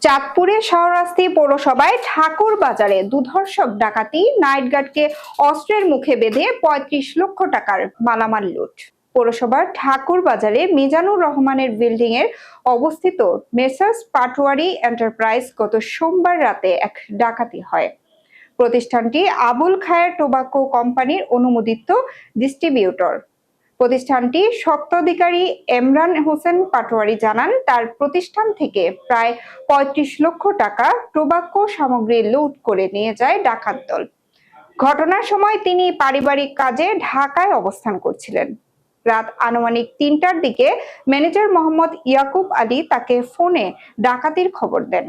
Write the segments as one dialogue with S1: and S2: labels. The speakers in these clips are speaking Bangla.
S1: চাঁদপুরে শাহরাস্তি পৌরসভায় ঠাকুর বাজারে দুধর্ষক ডাকাতি, নাইট গার্ডকে অস্ত্রের মুখে বেঁধে ৩৫ লক্ষ টাকার মালামাল লুট। পৌরসভার ঠাকুর বাজারে মিজানুর রহমানের বিল্ডিং এর অবস্থিত মেসার্স পাটোয়ারি এন্টারপ্রাইজ গত সোমবার রাতে এক ডাকাতি হয়। প্রতিষ্ঠানটি আবুল খায়ের টোবাকো কোম্পানির অনুমোদিত ডিস্ট্রিবিউটর। প্রতিষ্ঠানটির স্বত্বাধিকারী এমরান হোসেন পাটোয়ারি জানান, তার প্রতিষ্ঠান থেকে প্রায় ৩৫ লক্ষ টাকা টোবাকো সামগ্রী লুট করে নিয়ে যায় ডাকাত দল। ঘটনার সময় তিনি পারিবারিক কাজে ঢাকায় অবস্থান করছিলেন। রাত আনুমানিক ৩টার দিকে ম্যানেজার মোহাম্মদ ইয়াকুব আলী তাকে ফোনে ডাকাতির খবর দেন।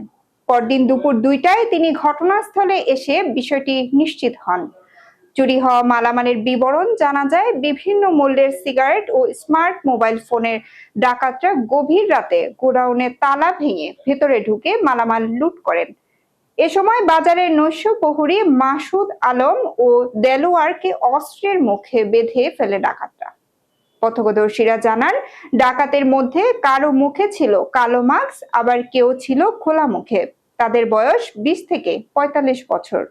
S1: পরদিন দুপুর ২টায় তিনি ঘটনাস্থলে এসে বিষয়টি নিশ্চিত হন। চুরি হওয়া মালামালের বিবরণ জানা যায়, বিভিন্ন মূল্যের সিগারেট ও স্মার্ট মোবাইল ফোনের ডাকাতরা গভীর রাতে গোডাউনে তালা ভেঙে ভেতরে ঢুকে মালামাল লুট করেন। এ সময় বাজারের নৈশ প্রহরী মাসুদ আলম ও দেলোয়ারকে অস্ত্রের মুখে বেঁধে ফেলে ডাকাতরা। প্রত্যক্ষদর্শীরা জানান, ডাকাতের মধ্যে কারো মুখে ছিল কালো মাস্ক, আবার কেউ ছিল খোলা মুখে। তাদের বয়স ২০ থেকে ৪৫ বছর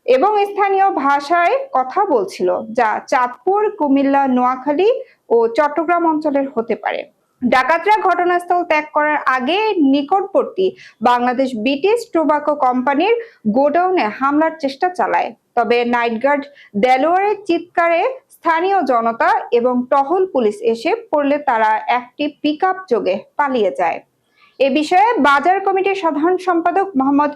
S1: এবং স্থানীয় ভাষায় কথা বলছিল, যা চাঁদপুর, কুমিল্লা, নোয়াখালী ও চট্টগ্রাম অঞ্চলের হতে পারে। ডাকাতরা ঘটনাস্থল ত্যাগ করার আগে নিকটবর্তী বাংলাদেশ ব্রিটিশ টোবাকো কোম্পানির গোডাউনে হামলার চেষ্টা চালায়। তবে নাইট গার্ড দেলোয়ারের চিৎকারে স্থানীয় জনতা এবং টহল পুলিশ এসে পড়লে তারা একটি পিকআপ যোগে পালিয়ে যায়। এ বিষয়ে বাজার কমিটির সাধারণ সম্পাদক মোহাম্মদ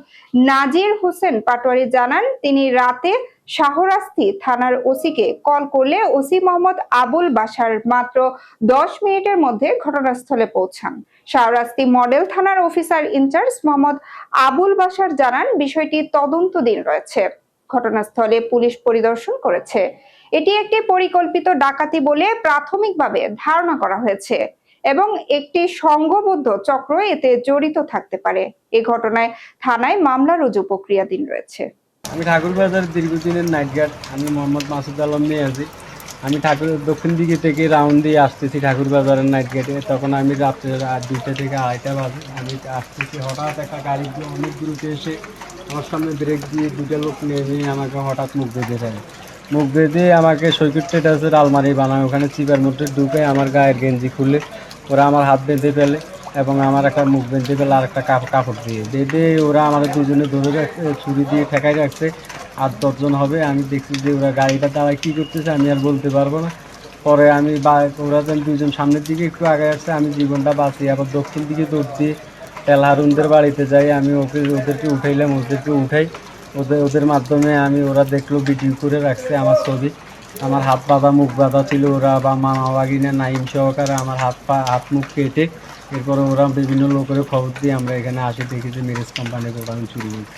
S1: নাজির হোসেন পাটোয়ারি জানান, তিনি রাতে শাহরাস্তি থানার ওসিকে কল করলে ওসি মোহাম্মদ আবুল বাশার মাত্র ১০ মিনিটের মধ্যে ঘটনাস্থলে পৌঁছান। শাহরাস্তি মডেল থানার অফিসার ইনচার্জ মোহাম্মদ আবুল বাশার জানান, বিষয়টি তদন্তাধীন রয়েছে। ঘটনাস্থলে পুলিশ পরিদর্শন করেছে। এটি একটি পরিকল্পিত ডাকাতি বলে প্রাথমিকভাবে ধারণা করা হয়েছে এবং একটি সংঘবদ্ধ চক্র এতে জড়িত থাকতে পারে। এই ঘটনায় থানায় মামলা রুজু প্রক্রিয়াধীন রয়েছে।
S2: আমি ঠাকুরবাজার দীর্ঘদিনের নাইট গার্ড। আমি মোহাম্মদ মাসুদ আলম নিয়ে আছি। আমি দক্ষিণ দিকে থেকে রাউন্ড দিয়ে আসতেছি ঠাকুরবাজারের নাইট গার্ডে। তখন আমি রাত্রে ২টা থেকে ২:৩০ বাজে আমি আসতেছি। হঠাৎ একটা গাড়ি অনেক দূরতে এসে আমার সামনে ব্রেক দিয়ে দুটো লোক নেমে আমাকে হঠাৎ মুখ বেঁধে ফেলে। মুখ বেঁধে আমাকে সৈকত ট্রেডার্সের আলমারি বানায়, ওখানে চিপার মধ্যে ঢুকে আমার গায়ের গেঞ্জি খুলে ওরা আমার হাত বেঁধে ফেলে এবং আমার একটা মুখ বেঁধে ফেলে আর একটা কাপড় দিয়ে বেঁধে ওরা আমাদের দুজনে ধরে রাখছে, ছুরি দিয়ে ঠেকাই রাখছে। ৮-১০ জন হবে। আমি দেখছি যে ওরা গাড়িটা দাঁড়ায় কী করতেছে আমি আর বলতে পারবো না। পরে আমি ওরা যেন দুজন সামনের দিকে একটু আগে আসছে, আমি জীবনটা বাঁচি আবার দক্ষিণ দিকে দৌড় দিয়ে তেল হারুনদের বাড়িতে যাই। আমি ওদেরকে উঠাইলাম, ওদেরকে উঠাই ওদের মাধ্যমে ওরা দেখলো ভিডিও করে রাখছে আমার ছবি। আমার হাত বাঁধা মুখ বাঁধা ছিল। ওরা বা মামা বাগিনা নাইম সহকারে আমার হাত মুখ কেটে এরপরে ওরা বিভিন্ন লোকের খবর দিয়ে আমরা এখানে আসি, দেখি যে মেরেজ কোম্পানি গোডাউন চুরি হয়েছে।